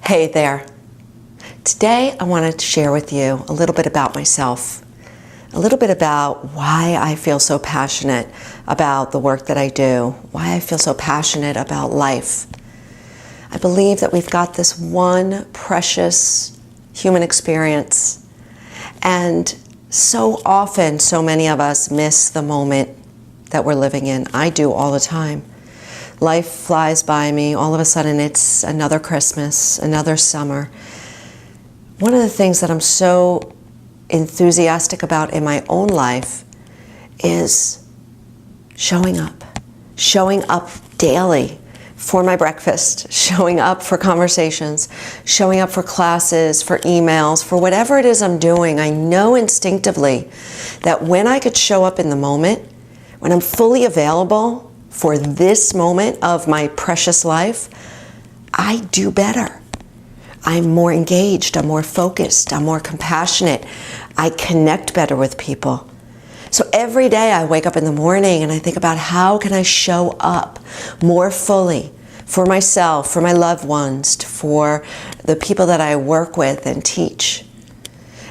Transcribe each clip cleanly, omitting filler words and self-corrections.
Hey there. Today I wanted to share with you a little bit about myself, a little bit about why I feel so passionate about the work that I do, why I feel so passionate about life. I believe that we've got this one precious human experience, and so often so many of us miss the moment that we're living in. I do all the time. Life flies by me. All of a sudden it's another Christmas, another summer. One of the things that I'm so enthusiastic about in my own life is showing up daily for my breakfast, showing up for conversations, showing up for classes, for emails, for whatever it is I'm doing. I know instinctively that when I could show up in the moment, when I'm fully available for this moment of my precious life, I do better. I'm more engaged, I'm more focused, I'm more compassionate. I connect better with people. So every day I wake up in the morning and I think about how can I show up more fully for myself, for my loved ones, for the people that I work with and teach.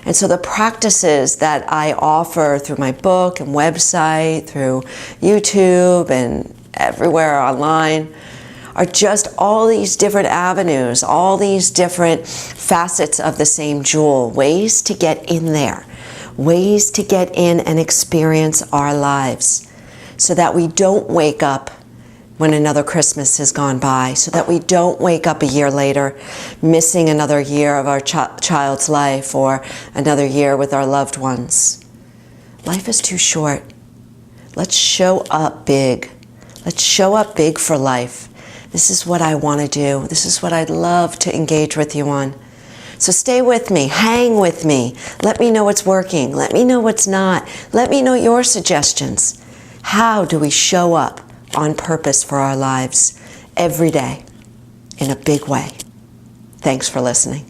And so the practices that I offer through my book and website, through YouTube and everywhere online, are just all these different avenues, all these different facets of the same jewel, ways to get in there, ways to get in and experience our lives so that we don't wake up when another Christmas has gone by, so that we don't wake up a year later missing another year of our child's life or another year with our loved ones. Life is too short. Let's show up big. Let's show up big for life. This is what I want to do. This is what I'd love to engage with you on. So stay with me, hang with me. Let me know what's working. Let me know what's not. Let me know your suggestions. How do we show up on purpose for our lives every day in a big way? Thanks for listening.